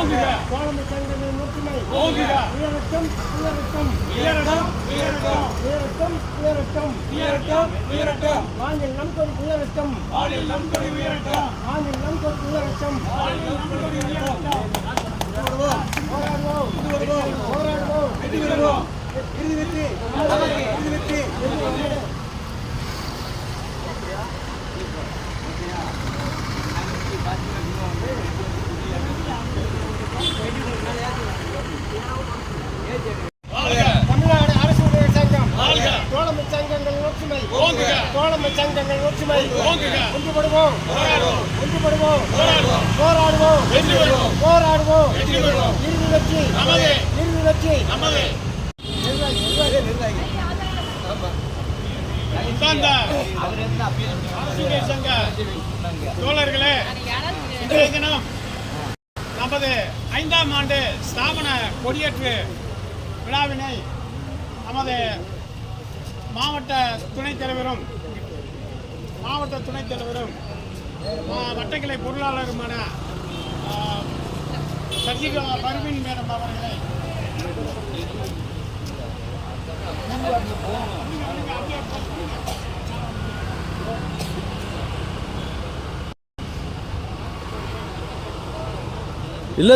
ஓங்குக தோழமை சங்கங்களின் ஒற்றுமை ஓங்குக உயரட்டும் உயரட்டும் உயரட்டும் உயரட்டும் உயரட்டும் உயரட்டும் உயரட்டும் உயரட்டும் வானில் நம் கொடி உயரட்டும் வானில் நம் கொடி உயரட்டும் வானில் நம் கொடி உயரட்டும் வானில் நம் கொடி உயரட்டும் போராடுவோம் போராடுவோம் வெற்றி பெறுவோம் இறுதி வெற்றி இறுதி வெற்றி தமிழ்நாடு அரசு ஊழியர் சங்கம் தோழமை சங்கங்களின் ஒற்றுமை தோழமை சங்கங்களின் ஒற்றுமை ஒன்றுபடுவோம் ஒன்றுபடுவோம் போராடுவோம் போராடுவோம் இறுதி வெற்றி இறுதி வெற்றி சங்க தோழர்களே, இன்றைய தினம் நமது 5ஆம் ஆண்டு ஸ்தாபன கொடியேற்று விழாவினை நமது மாவட்ட துணைத் தலைவரும் வட்டக்கிளை பொருளாளருமான சர்ஜிகா பர்வீன் மேடம் அவர்களை இல்லை